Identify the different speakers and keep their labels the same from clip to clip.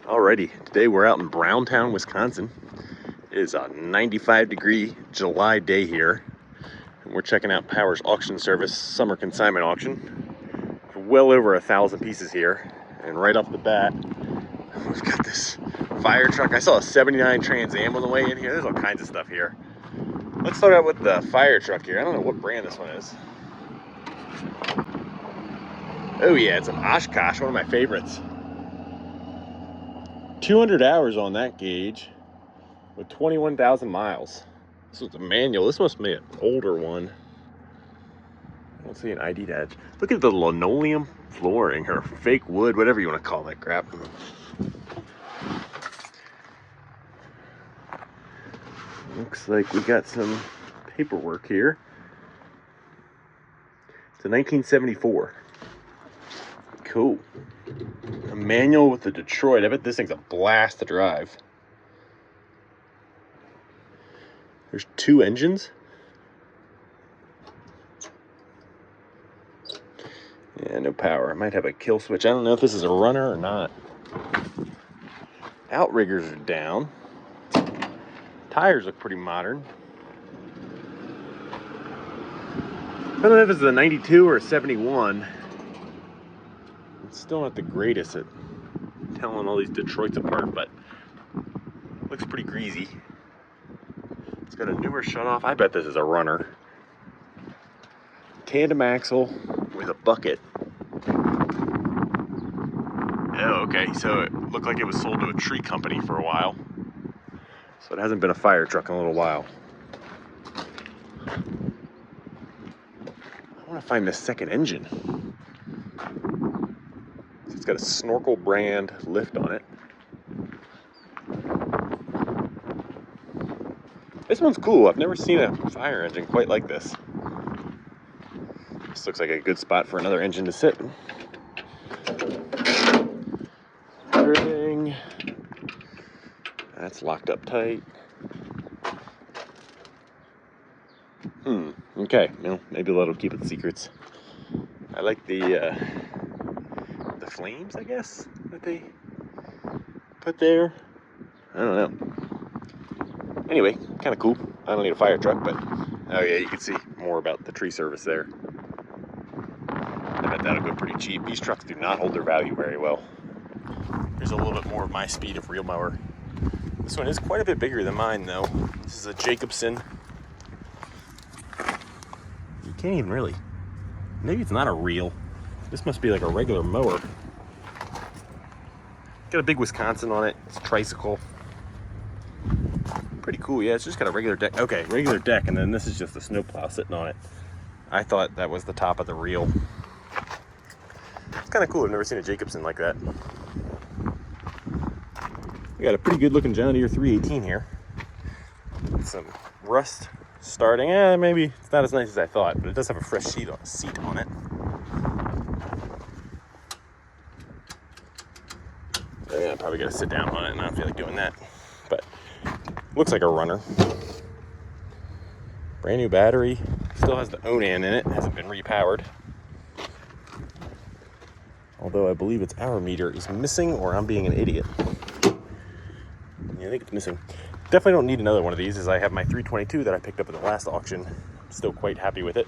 Speaker 1: Alrighty, today we're out in Browntown, Wisconsin. It is a 95-degree July day here. And we're checking out Power's auction service summer consignment auction. Well over 1,000 pieces here. And right off the bat, we've got this fire truck. I saw a 79 Trans Am on the way in here. There's all kinds of stuff here. Let's start out with the fire truck here. I don't know what brand this one is. Oh yeah, it's an Oshkosh, one of my favorites. 200 hours on that gauge with 21,000 miles. This was a manual. This must be an older one. I don't see an ID tag. Look at the linoleum flooring or fake wood, whatever you want to call that crap. Looks like we got some paperwork here. It's a 1974. Cool. A manual with the Detroit. I bet this thing's a blast to drive. There's 2 engines. Yeah, no power. I might have a kill switch. I don't know if this is a runner or not. Outriggers are down. Tires look pretty modern. I don't know if it's a 92 or a 71. It's still not the greatest at telling all these Detroits apart, but looks pretty greasy. It's got a newer shutoff. I bet this is a runner. Tandem axle with a bucket. Oh, okay. So it looked like it was sold to a tree company for a while. So it hasn't been a fire truck in a little while. I want to find this second engine. It's got a Snorkel brand lift on it. This one's cool. I've never seen a fire engine quite like this. This looks like a good spot for another engine to sit. Everything. That's locked up tight. Okay. Well, maybe that'll keep its secrets. I like the flames, I guess, that they put there. I don't know. Anyway, kind of cool. I don't need a fire truck, but oh yeah, you can see more about the tree service there. I bet that'll go pretty cheap. These trucks do not hold their value very well. Here's a little bit more of my speed of reel mower. This one is quite a bit bigger than mine, though. This is a Jacobson. You can't even really. Maybe it's not a reel. This must be like a regular mower. Got a big Wisconsin on it. It's a tricycle. Pretty cool. Yeah, it's just got a regular deck. Okay, regular deck, and then this is just a snowplow sitting on it. I thought that was the top of the reel. It's kind of cool. I've never seen a Jacobson like that. We got a pretty good looking John Deere 318 here. Some rust starting. Maybe it's not as nice as I thought, but it does have a fresh seat on it. Yeah, I probably got to sit down on it, and I don't feel like doing that. But looks like a runner. Brand new battery. Still has the Onan in it. Hasn't been repowered. Although I believe its hour meter is missing, or I'm being an idiot. Yeah, I think it's missing. Definitely don't need another one of these, as I have my 322 that I picked up at the last auction. I'm still quite happy with it.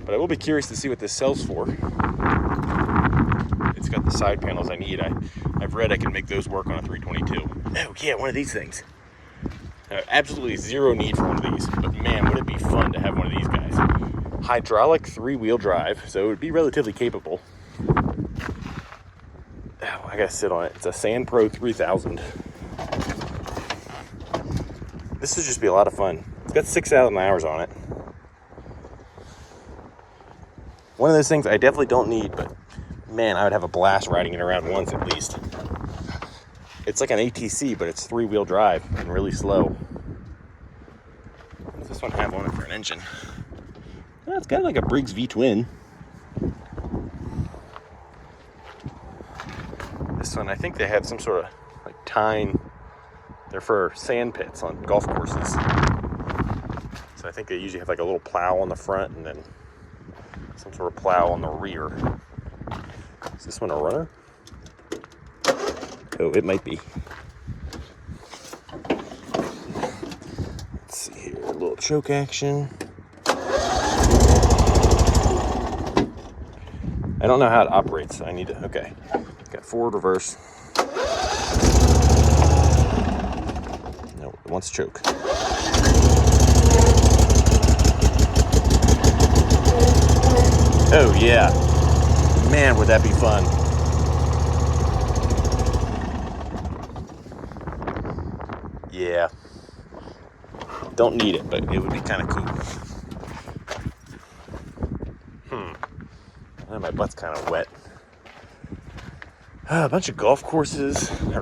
Speaker 1: But I will be curious to see what this sells for. It's got the side panels I need. I've read I can make those work on a 322. Oh yeah, one of these things. Absolutely zero need for one of these, but man, would it be fun to have one of these guys. Hydraulic 3-wheel drive, so it would be relatively capable. Oh, I gotta sit on it. It's a Sand Pro 3000. This would just be a lot of fun. It's got 6,000 hours on it. One of those things I definitely don't need, but man, I would have a blast riding it around once at least. It's like an ATC, but it's 3-wheel drive and really slow. What does this one have on it for an engine? Well, it's got like a Briggs V-twin. This one, I think they have some sort of like tine. They're for sand pits on golf courses. So I think they usually have like a little plow on the front and then some sort of plow on the rear. Is this one a runner? Oh, it might be. Let's see here, a little choke action. I don't know how it operates, so I need to, okay. Got forward, reverse. No, it wants choke. Oh yeah, man, would that be fun. Yeah, don't need it, but it would be kind of cool. My butt's kind of wet. A bunch of golf courses, or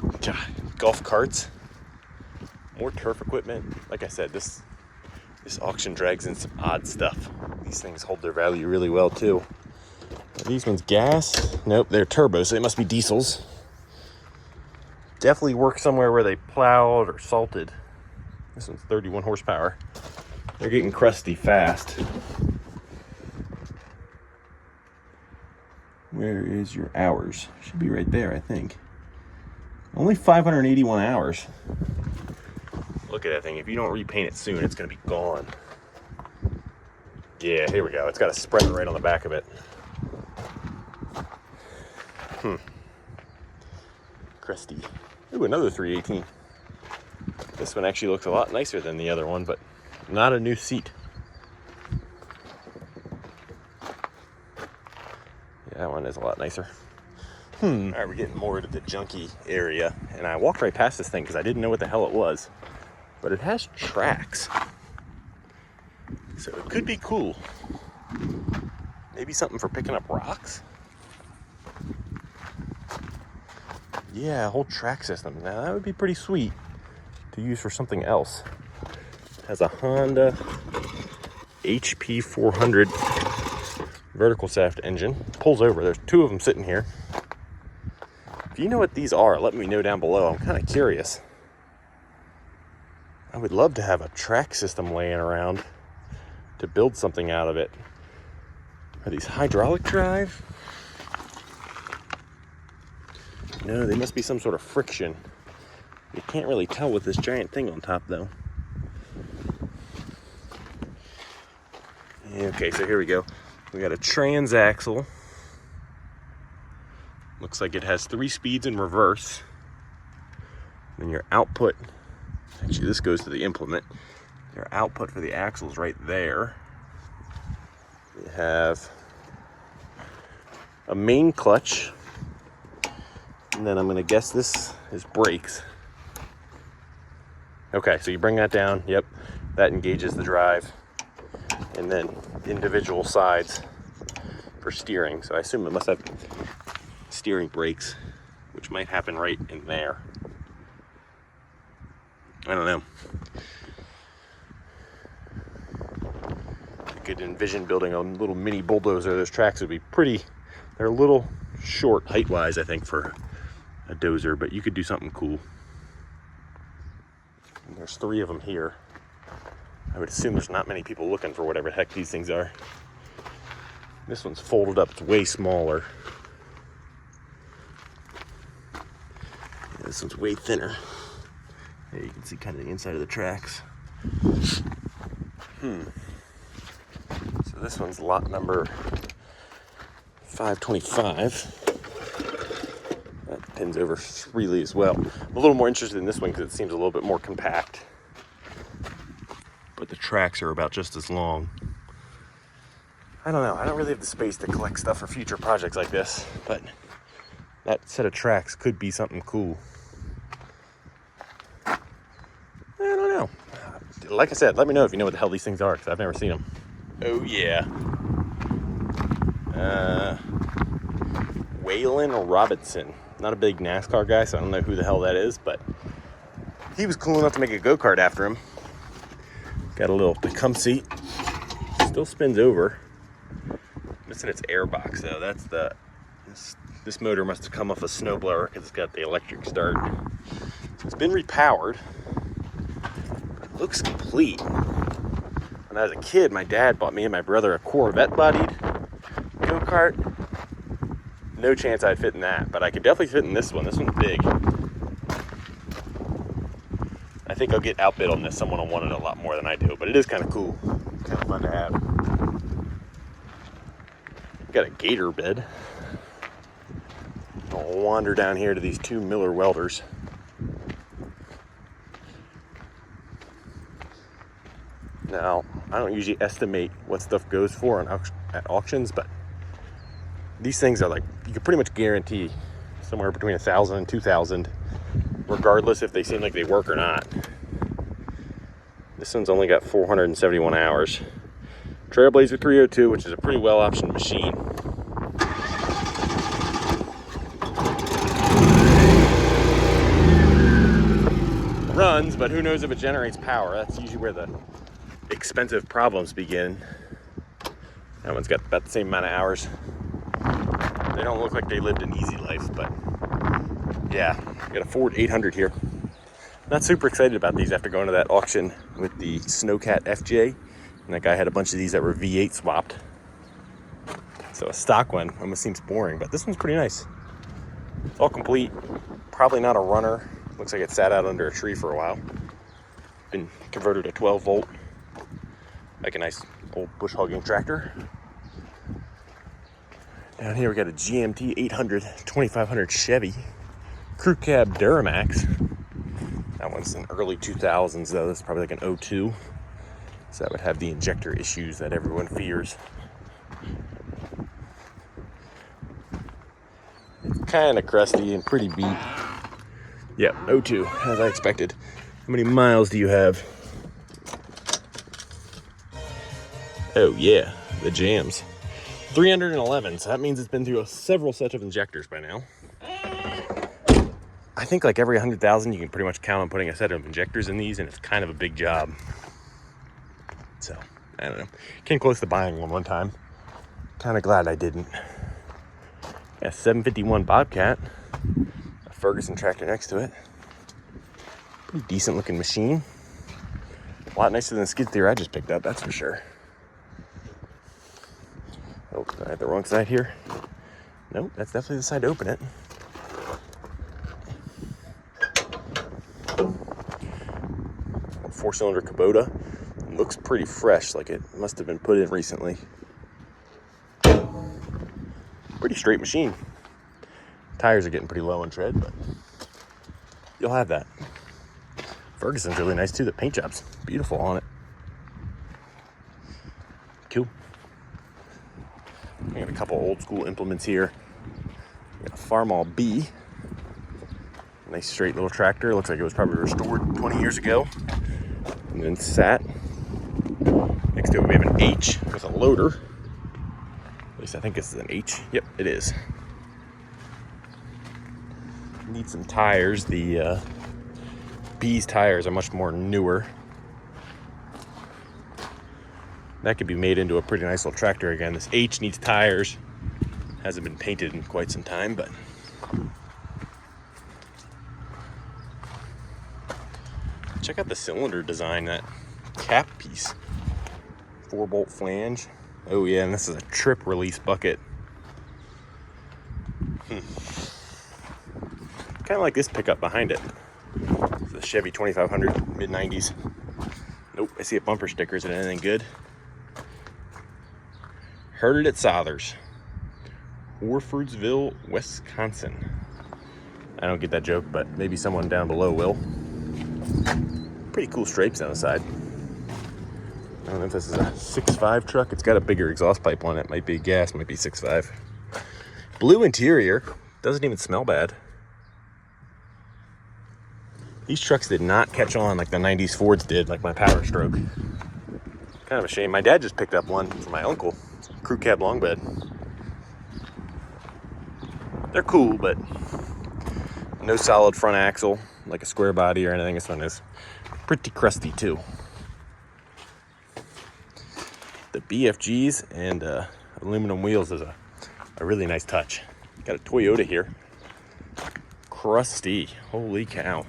Speaker 1: golf carts, more turf equipment. Like I said, this auction drags in some odd stuff. These things hold their value really well too. Are these ones gas? Nope, they're turbo, so they must be diesels. Definitely work somewhere where they plowed or salted. This one's 31 horsepower. They're getting crusty fast. Where is your hours? Should be right there, I think. Only 581 hours. Look at that thing. If you don't repaint it soon, it's going to be gone. Yeah, here we go. It's got a spreader right on the back of it. Crusty. Ooh, another 318. This one actually looks a lot nicer than the other one, but not a new seat. That one is a lot nicer. All right, we're getting more to the junky area, and I walked right past this thing because I didn't know what the hell it was, but it has tracks, so it could be cool. Maybe something for picking up rocks. Yeah, a whole track system. Now that would be pretty sweet to use for something else. It has a Honda HP 400 vertical shaft engine. Pulls over. There's two of them sitting here. If you know what these are, let me know down below. I'm kind of curious. I would love to have a track system laying around to build something out of it. Are these hydraulic drive? No, they must be some sort of friction. You can't really tell with this giant thing on top though. Okay, so here we go. We got a transaxle. Looks like it has 3 speeds in reverse. And your output, actually this goes to the implement. Your output for the axle's right there. You have a main clutch. And then I'm gonna guess this is brakes. Okay, so you bring that down, yep, that engages the drive. And then individual sides for steering. So I assume it must have steering brakes, which might happen right in there. I don't know. I could envision building a little mini bulldozer. Those tracks would be pretty, they're a little short height-wise, I think, for a dozer, but you could do something cool. And there's 3 of them here. I would assume there's not many people looking for whatever the heck these things are. This one's folded up, it's way smaller. Yeah, this one's way thinner. There you can see kind of the inside of the tracks. So this one's lot number 525. That pins over freely as well. I'm a little more interested in this one because it seems a little bit more compact. But the tracks are about just as long. I don't know. I don't really have the space to collect stuff for future projects like this, but that set of tracks could be something cool. I don't know. Like I said, let me know if you know what the hell these things are, because I've never seen them. Oh yeah. Waylon Robinson. Not a big NASCAR guy, so I don't know who the hell that is, but he was cool enough to make a go-kart after him. Got a little Tecum seat. Still spins over. Missing its air box though. That's this motor must have come off a snowblower because it's got the electric start. So it's been repowered. It looks complete. When I was a kid, my dad bought me and my brother a Corvette bodied go-kart. No chance I'd fit in that, but I could definitely fit in this one. This one's big. I think I'll get outbid on this. Someone will want it a lot more than I do, but it is kind of cool. Kind of fun to have. Got a gator bed. I'll wander down here to these two Miller Welders. Now, I don't usually estimate what stuff goes for at auctions, but these things are like, you can pretty much guarantee somewhere between $1,000 and $2,000, regardless if they seem like they work or not. This one's only got 471 hours. Trailblazer 302, which is a pretty well optioned machine. Runs, but who knows if it generates power. That's usually where the expensive problems begin. That one's got about the same amount of hours. They don't look like they lived an easy life, but yeah, got a Ford 800 here. Not super excited about these after going to that auction with the Snowcat FJ, and that guy had a bunch of these that were V8 swapped. So a stock one almost seems boring, but this one's pretty nice. It's all complete. Probably not a runner. Looks like it sat out under a tree for a while. Been converted to 12 volt. Like a nice old bush hogging tractor. Down here we got a GMT 800 2500 Chevy crew cab Duramax. That one's in early 2000s though. This is probably like an 02. So that would have the injector issues that everyone fears. It's kind of crusty and pretty beat. Yep, 02, as I expected. How many miles do you have? Oh yeah, the jams. 311, so that means it's been through several sets of injectors by now. I think like every 100,000 you can pretty much count on putting a set of injectors in these, and it's kind of a big job. So, I don't know. Came close to buying one time. Kind of glad I didn't. Yeah, 751 Bobcat. A Ferguson tractor next to it. Pretty decent looking machine. A lot nicer than the skid steer I just picked up, that's for sure. Oh, I had the wrong side here. Nope, that's definitely the side to open it. Four-cylinder Kubota. It looks pretty fresh, like it must have been put in recently. Pretty straight machine. Tires are getting pretty low on tread, but you'll have that. Ferguson's really nice too. The paint job's beautiful on it. Cool. I got a couple old school implements here. Got a Farmall B. Nice straight little tractor. Looks like it was probably restored 20 years ago. And then sat. Next to it we have an H with a loader. At least I think this is an H. Yep, it is. Need some tires. The B's tires are much more newer. That could be made into a pretty nice little tractor again. This H needs tires. Hasn't been painted in quite some time, but check out the cylinder design, that cap piece. 4-bolt flange. Oh yeah, and this is a trip release bucket. Kind of like this pickup behind it. It's a Chevy 2500, mid-90s. Nope, I see a bumper sticker. Is it anything good? Heard it at Sothers. Warfordsville, Wisconsin. I don't get that joke, but maybe someone down below will. Pretty cool stripes on the side. I don't know if this is a 6.5 truck. It's got a bigger exhaust pipe on it. Might be gas, might be 6.5. Blue interior. Doesn't even smell bad. These trucks did not catch on like the 90s Fords did, like my Power Stroke. Kind of a shame. My dad just picked up one for my uncle. Crew cab long bed. They're cool, but no solid front axle, like a square body or anything. This one is pretty crusty too. The BFGs and aluminum wheels is a really nice touch. Got a Toyota here. Crusty. Holy cow.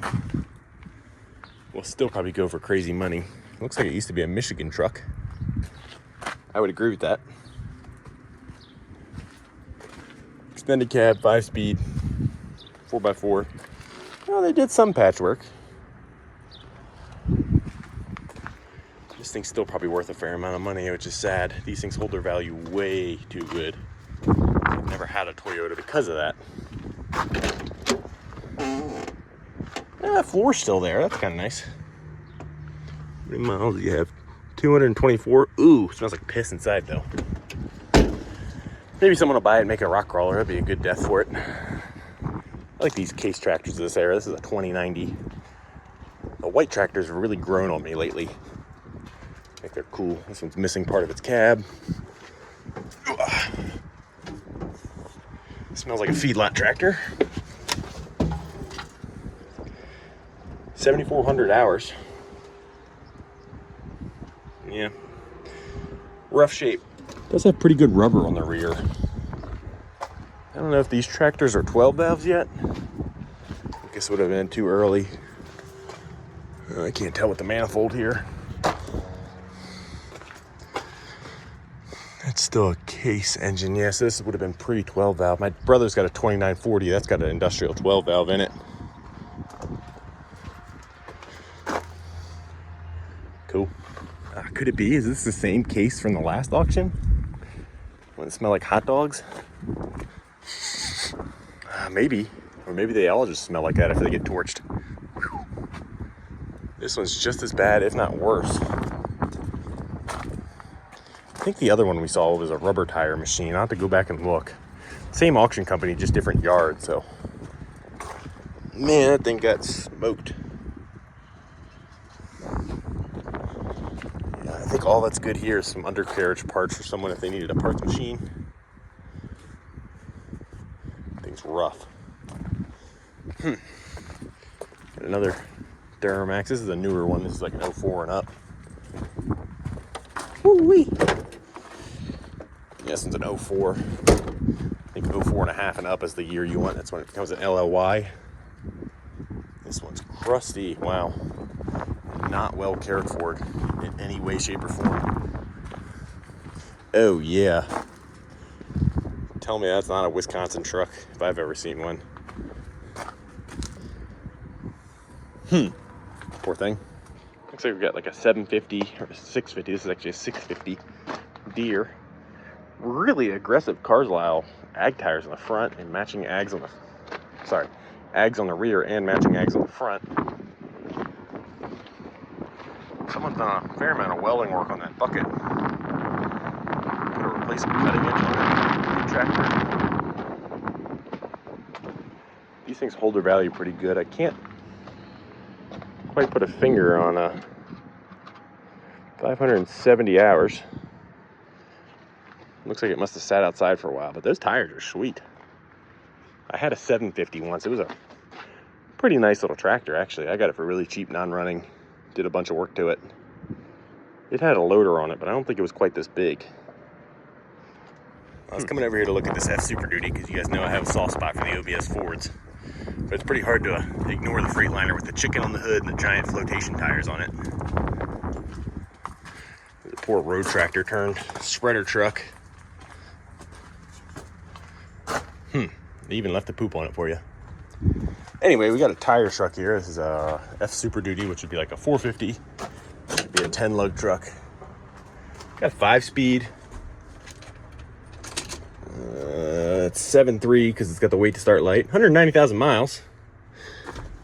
Speaker 1: We'll still probably go for crazy money. Looks like it used to be a Michigan truck. I would agree with that. Extended cab, 5-speed, 4x4. Well, they did some patchwork. thing's still probably worth a fair amount of money, which is sad. These things hold their value way too good. I've never had a Toyota because of that. Floor's still there. That's kind of nice. How many miles do you have? 224. Ooh, smells like piss inside though. Maybe someone will buy it and make a rock crawler. That'd be a good death for it. I like these case tractors of this era. This is a 2090. The white tractors have really grown on me lately. I think they're cool. This one's missing part of its cab. It smells like a feedlot tractor. 7,400 hours. Yeah. Rough shape. Does have pretty good rubber on the rear. I don't know if these tractors are 12 valves yet. I guess it would have been too early. I can't tell with the manifold here. It's still a case engine. Yes, this would have been pre-12 valve. My brother's got a 2940. That's got an industrial 12 valve in it. Cool. Could it be? Is this the same case from the last auction? When it smelled like hot dogs? Maybe. Or maybe they all just smell like that after they get torched. Whew. This one's just as bad, if not worse. I think the other one we saw was a rubber tire machine. I'll have to go back and look. Same auction company, just different yard, so. Man, that thing got smoked. Yeah, I think all that's good here is some undercarriage parts for someone if they needed a parts machine. Thing's rough. Got another Duramax. This is a newer one. This is like an 04 and up. Woo-wee. Yeah, this one's an 04. I think 04 and a half and up is the year you want. That's when it becomes an LLY. This one's crusty. Wow. Not well cared for in any way, shape, or form. Oh, yeah. Tell me that's not a Wisconsin truck if I've ever seen one. Poor thing. Looks like we've got like a 750 or a 650. This is actually a 650 Deere. Really aggressive Carlisle ag tires on the front and matching ags on the ags on the rear and matching ags on the front. Someone's done a fair amount of welding work on that bucket. Put a replacement cutting edge on that tractor. These things hold their value pretty good. I can't quite put a finger on 570 hours. Looks like it must have sat outside for a while, but those tires are sweet. I had a 750 once. It was a pretty nice little tractor, actually. I got it for really cheap, non-running. Did a bunch of work to it. It had a loader on it, but I don't think it was quite this big. I was coming over here to look at this F Super Duty because you guys know I have a soft spot for the OBS Fords. But it's pretty hard to ignore the Freightliner with the chicken on the hood and the giant flotation tires on it. The poor road tractor turned spreader truck. They even left the poop on it for you. Anyway, we got a tire truck here. This is a F Super Duty, which would be like a 450. It'd be a 10 lug truck. Got 5-speed. It's 7.3 because it's got the wait to start light. 190,000 miles.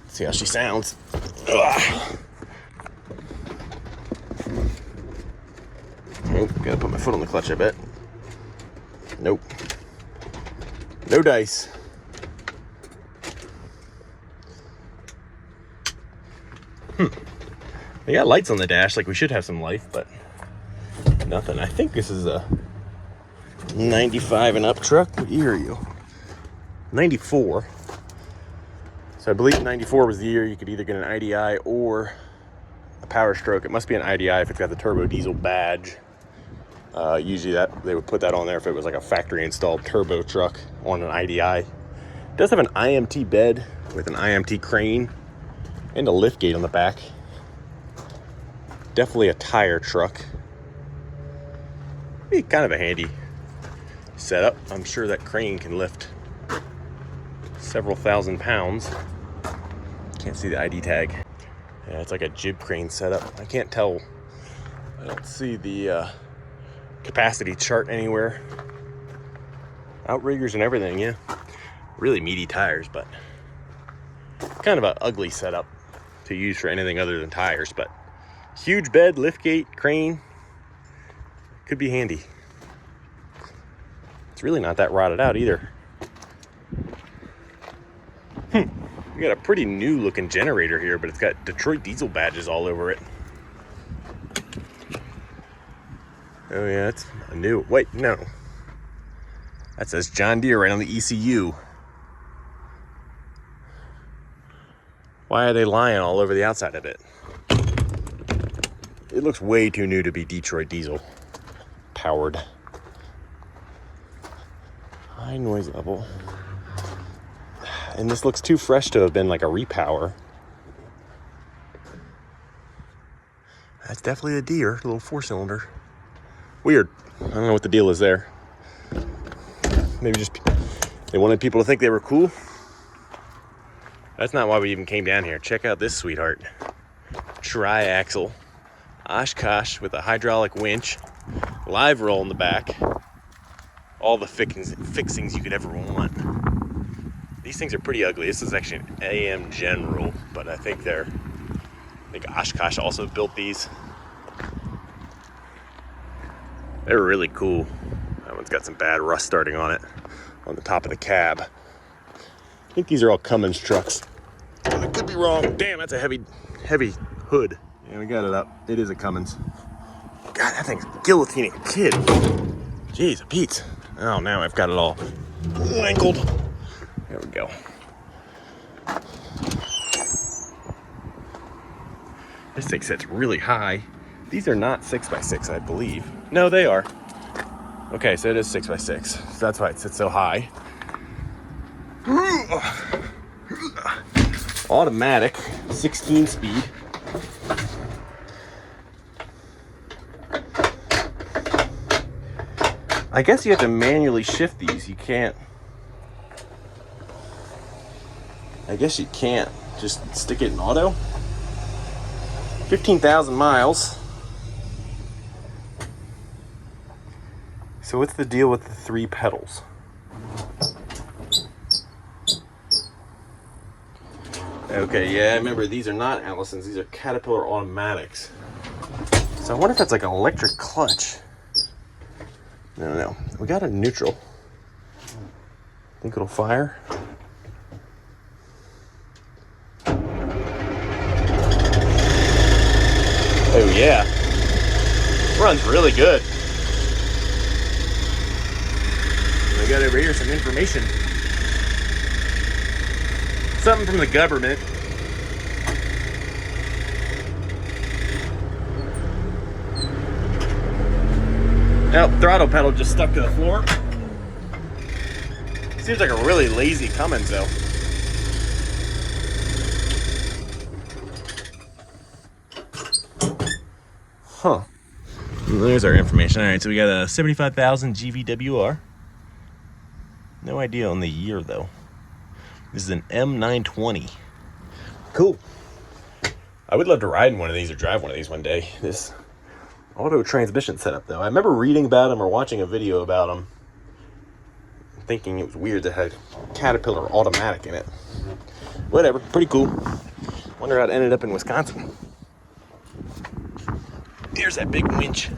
Speaker 1: Let's see how she sounds. Ugh. Oh, gotta put my foot on the clutch, I bet. Nope. No dice. They got lights on the dash, like we should have some life, but nothing. I think this is a 95 and up truck. What year are you? 94. So I believe 94 was the year you could either get an IDI or a Power Stroke. It must be an IDI if it's got the turbo diesel badge. Usually that they would put that on there if it was like a factory installed turbo truck on an IDI. It does have an IMT bed with an IMT crane and a lift gate on the back. Definitely a tire truck. Be kind of a handy setup. I'm sure that crane can lift several thousand pounds. Can't see the ID tag. Yeah, it's like a jib crane setup. I can't tell. I don't see the capacity chart anywhere. Outriggers and everything, yeah. Really meaty tires, but kind of an ugly setup to use for anything other than tires, but huge bed, liftgate, crane, could be handy. It's really not that rotted out either. We got a pretty new looking generator here, but it's got Detroit diesel badges all over it. Oh yeah, it's a new, wait, no. That says John Deere right on the ECU. Why are they lying all over the outside of it? It looks way too new to be Detroit diesel powered. High noise level. And this looks too fresh to have been like a repower. That's definitely a Deere, a little 4-cylinder. Weird. I don't know what the deal is there. Maybe just they wanted people to think they were cool. That's not why we even came down here. Check out this sweetheart. Tri-axle Oshkosh with a hydraulic winch, live roll in the back. All the fixings you could ever want. These things are pretty ugly. This is actually an AM General, but I think Oshkosh also built these. They're really cool. That one's got some bad rust starting on it, on the top of the cab. I think these are all Cummins trucks. I could be wrong. Damn, that's a heavy hood. Yeah, we got it up. It is a Cummins. God, that thing's guillotining a kid. Jeez, Pete. Oh, now I've got it all wrinkled. There we go. This thing sits really high. These are not 6x6, I believe. No, they are. Okay, so it is 6x6. So that's why it sits so high. Automatic, 16 speed. I guess you have to manually shift these. You can't. I guess you can't just stick it in auto. 15,000 miles. So what's the deal with the 3 pedals? Okay, yeah, I remember these are not Allison's, these are Caterpillar automatics. So I wonder if that's like an electric clutch. No. We got a neutral. Think it'll fire? Oh yeah. Runs really good. I got over here some information. Something from the government. Nope, throttle pedal just stuck to the floor. Seems like a really lazy Cummins though. Huh. There's our information. All right, so we got a 75,000 GVWR. No idea on the year though. This is an M920. Cool. I would love to ride in one of these or drive one of these one day. This auto transmission setup though. I remember reading about them or watching a video about them, thinking it was weird to have Caterpillar automatic in it. Whatever, pretty cool. Wonder how it ended up in Wisconsin. Here's that big winch.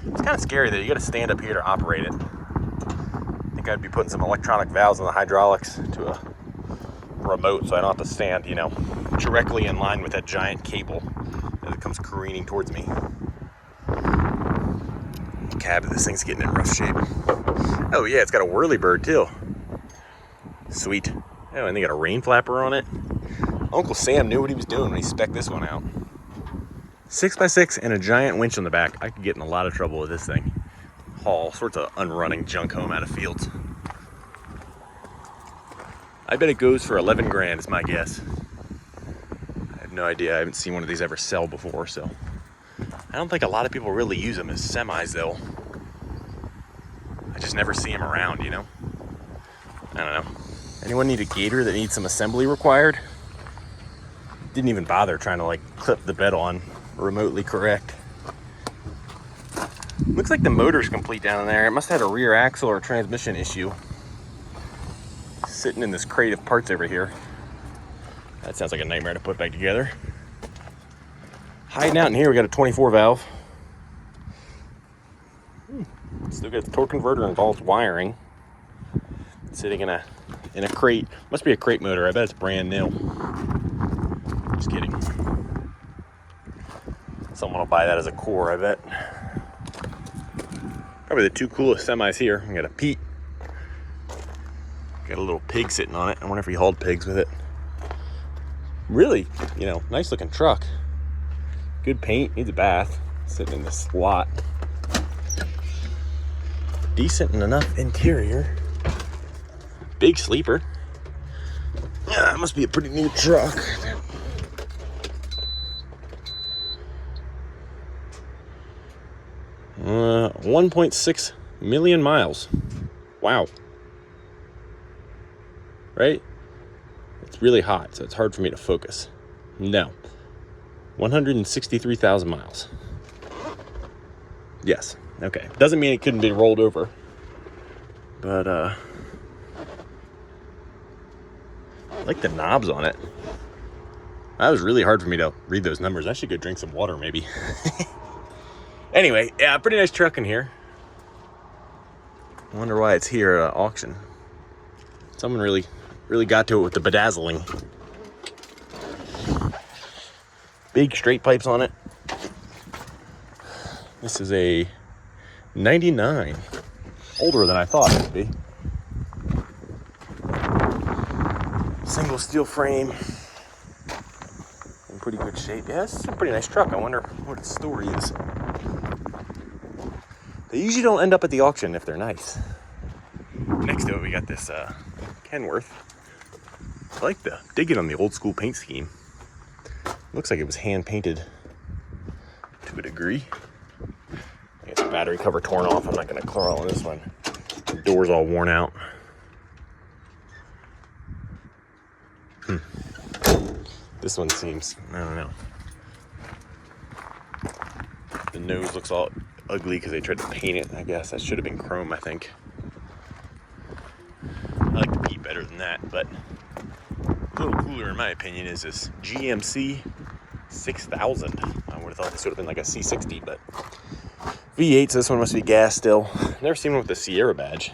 Speaker 1: It's kind of scary though. You got to stand up here to operate it. I think I'd be putting some electronic valves in the hydraulics to a remote so I don't have to stand, directly in line with that giant cable as it comes careening towards me. The cab of this thing's getting in rough shape. Oh yeah, it's got a whirly bird too. Sweet. Oh, and they got a rain flapper on it. Uncle Sam knew what he was doing when he spec'd this one out. 6x6 and a giant winch on the back. I could get in a lot of trouble with this thing. Haul sorts of unrunning junk home out of fields. I bet it goes for 11 grand is my guess. I have no idea. I haven't seen one of these ever sell before, so. I don't think a lot of people really use them as semis though. I just never see them around, I don't know. Anyone need a gator that needs some assembly required? Didn't even bother trying to clip the bed on remotely correct. Looks like the motor's complete down there. It must have had a rear axle or a transmission issue. Sitting in this crate of parts over here. That sounds like a nightmare to put back together. Hiding out in here, we got a 24 valve. Still got the torque converter and all its wiring. Sitting in a crate. Must be a crate motor. I bet it's brand new. Just kidding. Someone will buy that as a core, I bet. Probably the two coolest semis here. We got a Pete. Got a little pig sitting on it. I wonder if he hauled pigs with it. Really, nice looking truck. Good paint, needs a bath. Sitting in this lot. Decent enough interior. Big sleeper. Yeah, that must be a pretty new truck. 1.6 million miles. Wow. Right? It's really hot, so it's hard for me to focus. No. 163,000 miles. Yes. Okay. Doesn't mean it couldn't be rolled over. But, I like the knobs on it. That was really hard for me to read those numbers. I should go drink some water, maybe. Anyway, yeah, pretty nice truck in here. I wonder why it's here at auction. Someone really got to it with the bedazzling. Big straight pipes on it. This is a 99. Older than I thought it would be. Single steel frame. In pretty good shape. Yeah, this is a pretty nice truck. I wonder what its story is. They usually don't end up at the auction if they're nice. Next to it, we got this Kenworth. I like the digging on the old school paint scheme. Looks like it was hand painted to a degree. I guess the battery cover torn off. I'm not going to crawl on this one. The door's all worn out. This one seems, I don't know. The nose looks all ugly because they tried to paint it, I guess. That should have been chrome, I think. I like the Pete better than that, but a little cooler in my opinion is this GMC 6000. I would have thought this would have been like a C60, but V8, so this one must be gas still. Never seen one with the Sierra badge.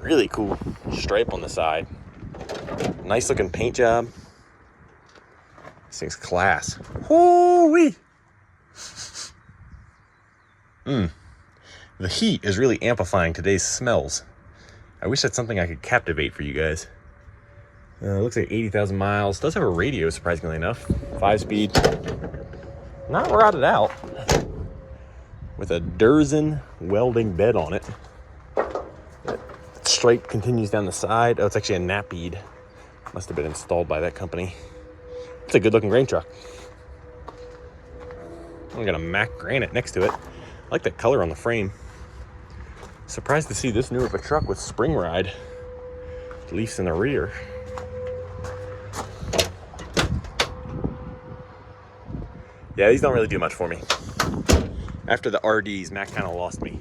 Speaker 1: Really cool stripe on the side. Nice looking paint job. This thing's class. Hoo-wee! The heat is really amplifying today's smells. I wish that's something I could captivate for you guys. Looks like 80,000 miles. Does have a radio, surprisingly enough. 5-speed. Not rotted out. With a Durzen welding bed on it. That stripe continues down the side. Oh, it's actually a Nappied. Must have been installed by that company. It's a good looking grain truck. I got a Mack Granite next to it. I like that color on the frame. Surprised to see this new of a truck with spring ride. Leafs in the rear. Yeah, these don't really do much for me. After the RDs, Mack kind of lost me.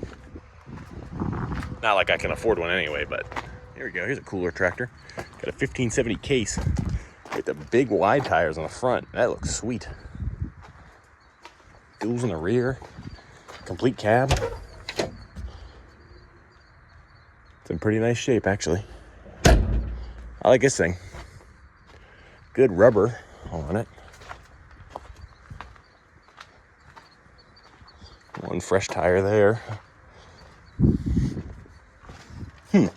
Speaker 1: Not like I can afford one anyway, but here we go. Here's a cooler tractor. Got a 1570 case with the big wide tires on the front. That looks sweet. Duals in the rear. Complete cab. It's in pretty nice shape, actually. I like this thing. Good rubber on it. One fresh tire there. And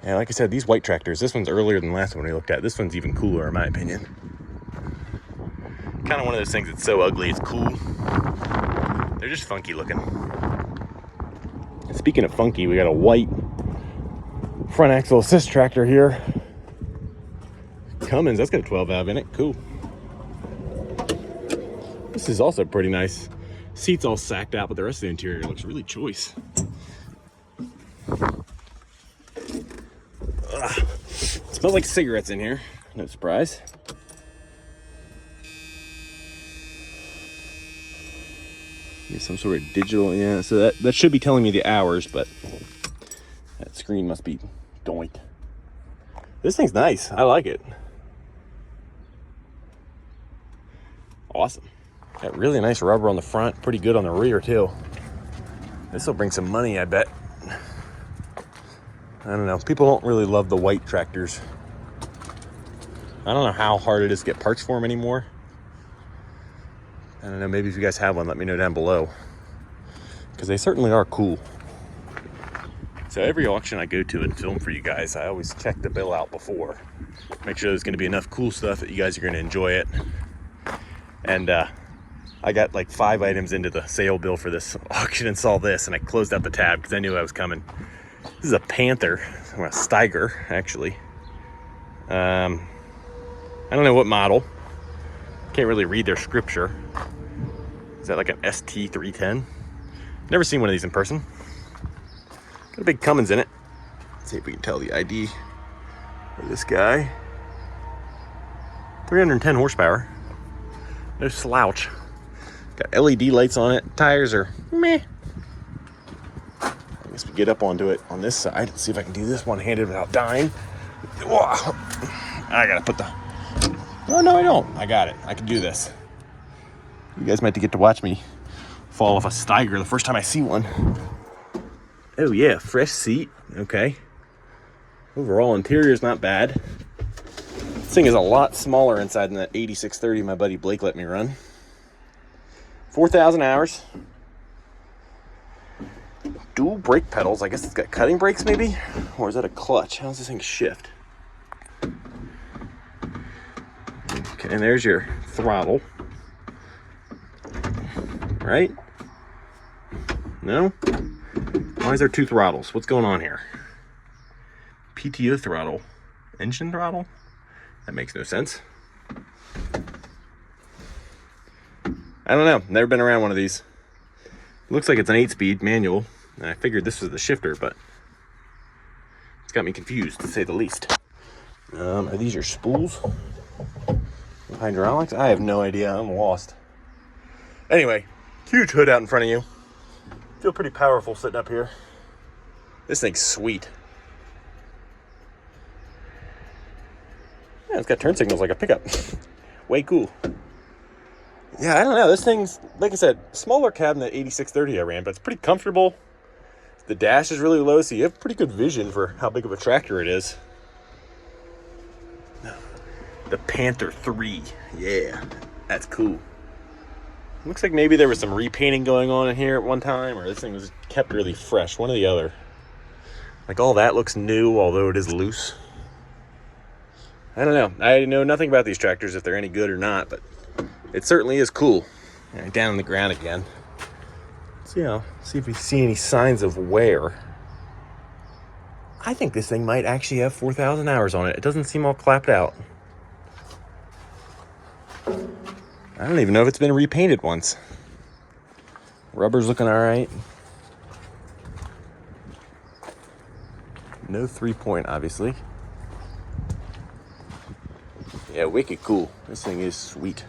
Speaker 1: like I said, these white tractors, this one's earlier than the last one we looked at. This one's even cooler, in my opinion. Kind of one of those things that's so ugly, it's cool. They're just funky looking. Speaking of funky, we got a white front axle assist tractor here. Cummins, that's got a 12 valve in it. Cool. This is also pretty nice. Seats all sacked out, but the rest of the interior looks really choice. Ugh. Smells like cigarettes in here. No surprise. Some sort of digital, yeah. So that should be telling me the hours, but that screen must be doinked. This thing's nice. I like it. Awesome. Got really nice rubber on the front, pretty good on the rear too. This will bring some money, I bet. I don't know. People don't really love the white tractors. I don't know how hard it is to get parts for them anymore. I don't know. Maybe if you guys have one, let me know down below. Because they certainly are cool. So every auction I go to and film for you guys, I always check the bill out before. Make sure there's going to be enough cool stuff that you guys are going to enjoy it. And I got like 5 items into the sale bill for this auction and saw this, and I closed out the tab because I knew I was coming. This is a Panther, or a Steiger, actually. I don't know what model. Can't really read their scripture. Is that like an ST310? Never seen one of these in person. Got a big Cummins in it. Let's see if we can tell the ID of this guy. 310 horsepower. No slouch. Got LED lights on it. Tires are meh. I guess we get up onto it on this side. Let's see if I can do this one-handed without dying. Whoa. I gotta put the... Oh, no, I don't. I got it. I can do this. You guys might get to watch me fall off a Steiger the first time I see one. Oh, yeah. Fresh seat. Okay. Overall, interior is not bad. This thing is a lot smaller inside than that 8630 my buddy Blake let me run. 4,000 hours. Dual brake pedals. I guess it's got cutting brakes maybe? Or is that a clutch? How does this thing shift? Okay, and there's your throttle. Right? No? Why is there 2 throttles? What's going on here? PTO throttle. Engine throttle? That makes no sense. I don't know. Never been around one of these. It looks like it's an 8-speed manual. And I figured this was the shifter, but it's got me confused, to say the least. Are these your spools? Hydraulics? I have no idea. I'm lost. Anyway, huge hood out in front of you. Feel pretty powerful sitting up here. This thing's sweet. Yeah, it's got turn signals like a pickup. Way cool. Yeah, I don't know. This thing's, like I said, smaller cab than the 8630 I ran, but it's pretty comfortable. The dash is really low, so you have pretty good vision for how big of a tractor it is. The Panther 3. Yeah, that's cool. Looks like maybe there was some repainting going on in here at one time, or this thing was kept really fresh. One or the other. Like all that looks new, although it is loose. I don't know. I know nothing about these tractors, if they're any good or not, but it certainly is cool. Right, down on the ground again. So, see if we see any signs of wear. I think this thing might actually have 4,000 hours on it. It doesn't seem all clapped out. I don't even know if it's been repainted once. Rubber's looking all right. No 3-point, obviously. Yeah, wicked cool. This thing is sweet.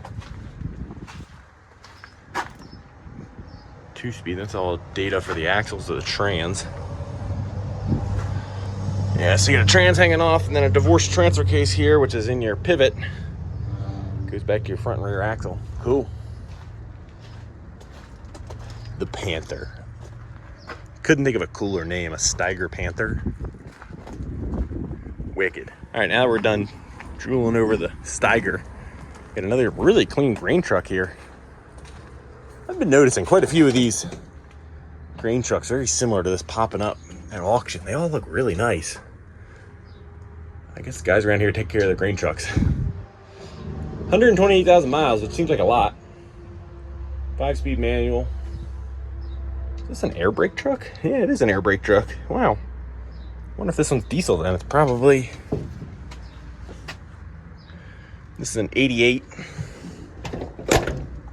Speaker 1: 2-speed, that's all data for the axles of the trans. Yeah, so you got a trans hanging off, and then a divorced transfer case here, which is in your pivot. Goes back to your front and rear axle. Cool. The Panther. Couldn't think of a cooler name, a Steiger Panther. Wicked. All right, now we're done drooling over the Steiger. Got another really clean grain truck here. I've been noticing quite a few of these grain trucks, very similar to this, popping up at auction. They all look really nice. I guess the guys around here take care of the grain trucks. 128,000 miles, which seems like a lot. 5-speed manual. Is this an air brake truck? Yeah, it is an air brake truck. Wow. Wonder if this one's diesel then. It's probably... This is an 88.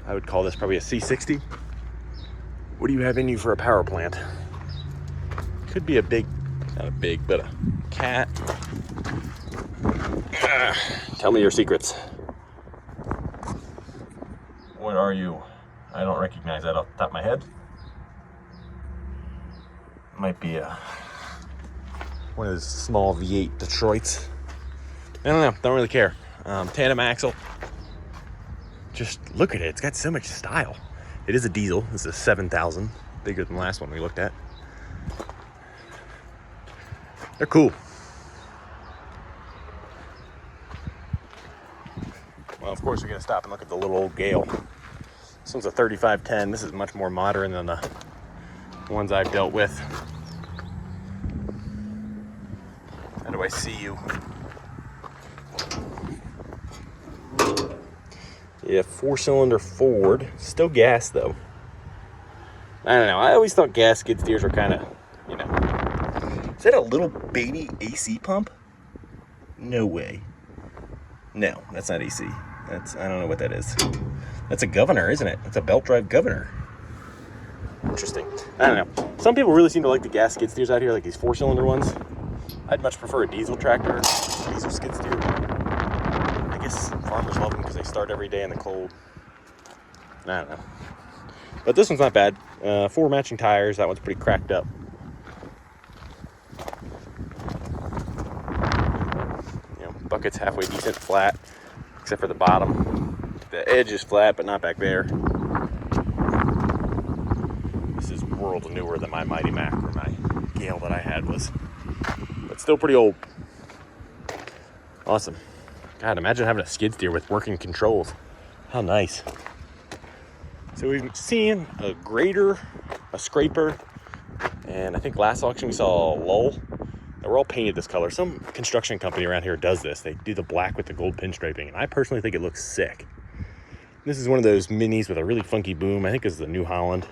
Speaker 1: I would call this probably a C60. What do you have in you for a power plant? Could be a big, not a big, but a cat. Tell me your secrets. What are you? I don't recognize that off the top of my head. Might be one of those small V8 Detroits. I don't know, don't really care. Tandem axle. Just look at it, it's got so much style. It is a diesel, this is a 7,000, bigger than the last one we looked at. They're cool. Well, of course, we're gonna stop and look at the little old Gale. This one's a 3510. This is much more modern than the ones I've dealt with. How do I see you? Yeah, 4-cylinder Ford. Still gas, though. I don't know. I always thought gas skid steers were kind of, you know. Is that a little baby AC pump? No way. No, that's not AC. I don't know what that is. That's a governor, isn't it? That's a belt drive governor. Interesting. I don't know. Some people really seem to like the gas skid steers out here, like these 4-cylinder ones. I'd much prefer a diesel tractor, a diesel skid steer. I guess farmers love them because they start every day in the cold. I don't know. But this one's not bad. 4 matching tires. That one's pretty cracked up. You know, bucket's halfway decent flat, except for the bottom. The edge is flat, but not back there. This is worlds newer than my Mighty Mac or my Gale that I had was. But still pretty old. Awesome. God, imagine having a skid steer with working controls. How nice. So we've seen a grader, a scraper, and I think last auction we saw a lull. They were all painted this color. Some construction company around here does this. They do the black with the gold pinstriping, and I personally think it looks sick. This is one of those minis with a really funky boom. I think this is the New Holland.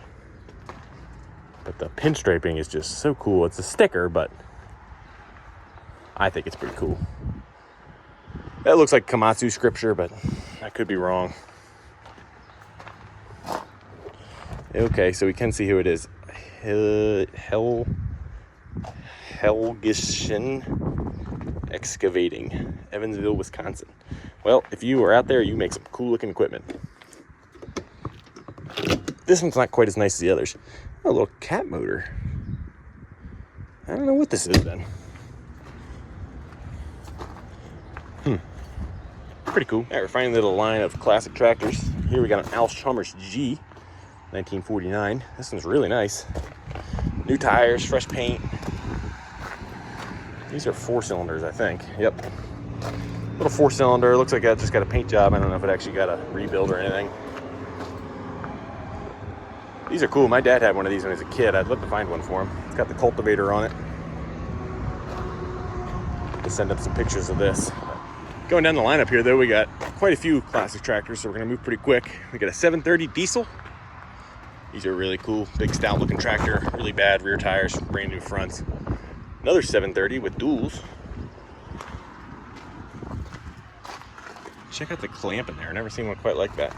Speaker 1: But the pinstriping is just so cool. It's a sticker, but I think it's pretty cool. That looks like Komatsu scripture, but I could be wrong. Okay, so we can see who it is. Helgischen Excavating, Evansville, Wisconsin. Well, if you are out there, you make some cool looking equipment. This one's not quite as nice as the others. A little cat motor. I don't know what this is then. Pretty cool. All right, we're finding a little line of classic tractors. Here we got an Oshkosh G, 1949. This one's really nice. New tires, fresh paint. These are 4-cylinders, I think. Yep. Little 4-cylinder. Looks like it just got a paint job. I don't know if it actually got a rebuild or anything. These are cool. My dad had one of these when he was a kid. I'd love to find one for him. It's got the cultivator on it. I'll send up some pictures of this. Going down the lineup here, though, we got quite a few classic tractors, so we're going to move pretty quick. We got a 730 diesel. These are really cool. Big, stout-looking tractor. Really bad rear tires, brand new fronts. Another 730 with duals. Check out the clamp in there. I've never seen one quite like that.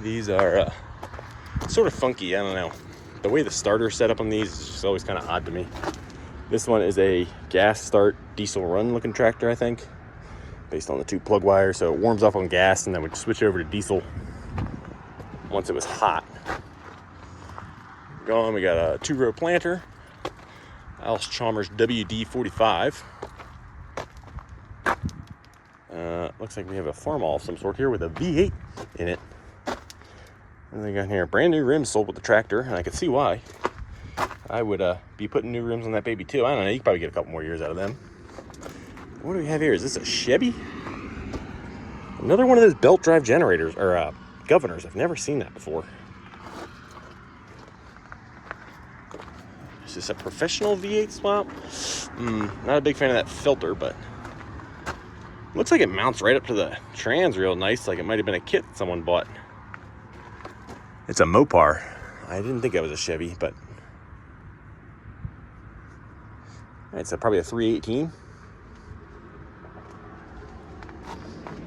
Speaker 1: These are sort of funky. I don't know. The way the starter's set up on these is just always kind of odd to me. This one is a gas start diesel run looking tractor, I think, based on the 2 plug wires. So it warms up on gas and then we switch over to diesel once it was hot. Going, we got a 2-row planter, Oshkosh WD-45. Looks like we have a Farmall of some sort here with a V8 in it. And they got here brand new rims sold with the tractor, and I can see why. I would be putting new rims on that baby too. I don't know, you could probably get a couple more years out of them. What do we have here? Is this a Chevy? Another one of those belt drive generators, or governors. I've never seen that before. Is this a professional V8 swap? Not a big fan of that filter, but looks like it mounts right up to the trans real nice, like it might have been a kit someone bought. It's a Mopar. I didn't think that was a Chevy, but it's probably a 318.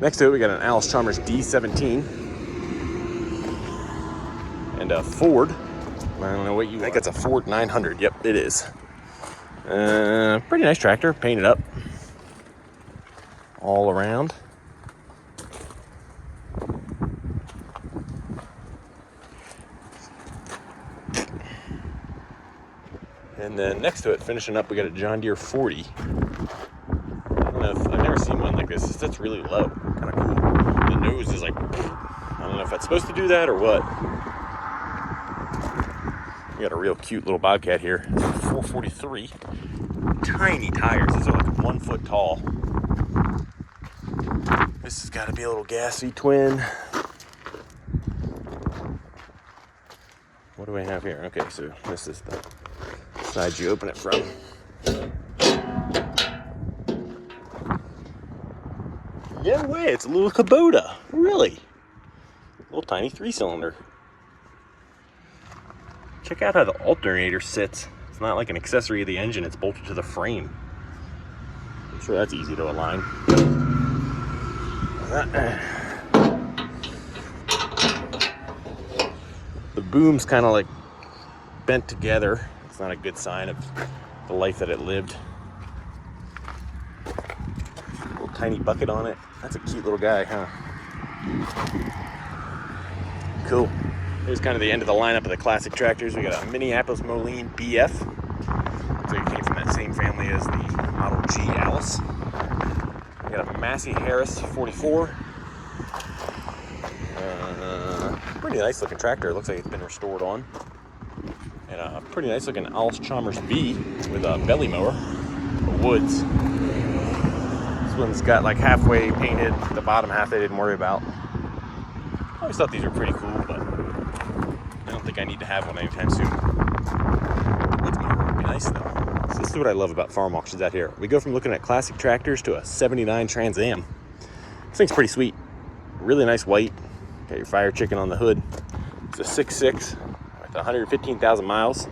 Speaker 1: Next to it, we got an Oshkosh D17 and a Ford. I don't know what you. I think it's a Ford 900. Yep, it is. Pretty nice tractor, painted up all around. And then next to it, finishing up, we got a John Deere 40. I don't know if I've never seen one like this. That's really low, kind of cool. The nose is like, I don't know if that's supposed to do that or what. We got a real cute little Bobcat here. It's a 443. Tiny tires. These are like 1 foot tall. This has got to be a little gassy twin. What do I have here? Okay, so this is the side you open it from. No way, it's a little Kubota. Really? Little tiny 3-cylinder. Check out how the alternator sits. It's not like an accessory of the engine, it's bolted to the frame. I'm sure that's easy to align. The boom's kind of like bent together. It's not a good sign of the life that it lived. Little tiny bucket on it. That's a cute little guy, huh? Cool. Here's kind of the end of the lineup of the classic tractors. We got a Minneapolis Moline BF. Looks like it came from that same family as the Model G Alice. We got a Massey Harris 44. Pretty nice looking tractor. It looks like it's been restored on. And a pretty nice looking Allis-Chalmers V with a belly mower. Woods. This one's got like halfway painted. The bottom half they didn't worry about. I always thought these were pretty cool, but I don't think I need to have one anytime soon. Woods mower would be nice though. So this is what I love about farm auctions out here. We go from looking at classic tractors to a 79 Trans Am. This thing's pretty sweet. Really nice white. Got your fire chicken on the hood. It's a 6.6 with 115,000 miles.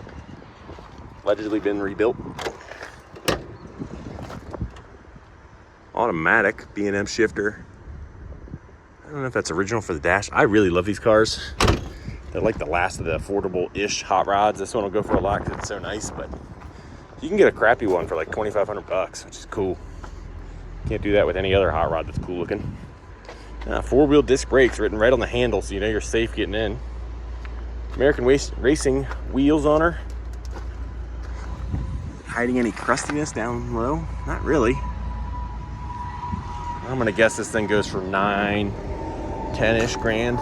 Speaker 1: Allegedly been rebuilt. Automatic B&M shifter. I don't know if that's original for the dash. I really love these cars. They're like the last of the affordable-ish hot rods. This one will go for a lot because it's so nice, but you can get a crappy one for like $2,500, which is cool. Can't do that with any other hot rod that's cool looking. 4-wheel disc brakes written right on the handle, so you know you're safe getting in. American Racing wheels on her. Hiding any crustiness down low? Not really. I'm gonna guess this thing goes for 10-ish grand.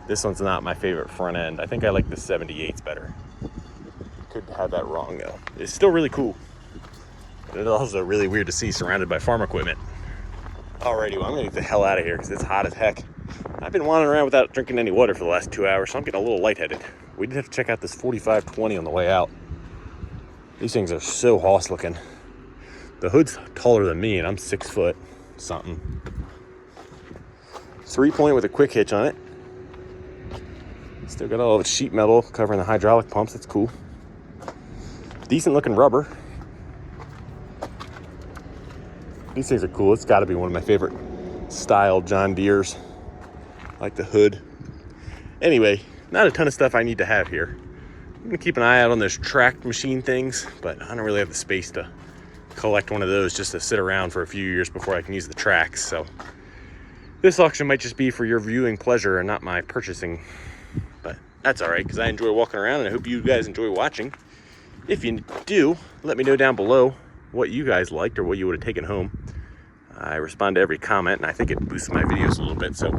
Speaker 1: This one's not my favorite front end. I think I like the 78s better. Could have that wrong though. It's still really cool. But it's also really weird to see surrounded by farm equipment. Alrighty, well, I'm gonna get the hell out of here because it's hot as heck. I've been wandering around without drinking any water for the last 2 hours, so I'm getting a little lightheaded. We did have to check out this 4520 on the way out. These things are so hoss looking. The hood's taller than me, and I'm 6 foot something. 3-point with a quick hitch on it. Still got all of its sheet metal covering the hydraulic pumps. That's cool. Decent looking rubber. These things are cool. It's got to be one of my favorite style John Deere's. I like the hood. Anyway, not a ton of stuff I need to have here. I'm going to keep an eye out on those tracked machine things, but I don't really have the space to collect one of those just to sit around for a few years before I can use the tracks. So this auction might just be for your viewing pleasure and not my purchasing. But that's all right, because I enjoy walking around, and I hope you guys enjoy watching. If you do, let me know down below what you guys liked or what you would have taken home. I respond to every comment, and I think it boosts my videos a little bit. So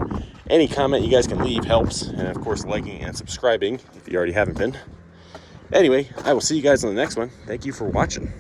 Speaker 1: any comment you guys can leave helps. And of course, liking and subscribing if you already haven't been. Anyway, I will see you guys on the next one. Thank you for watching.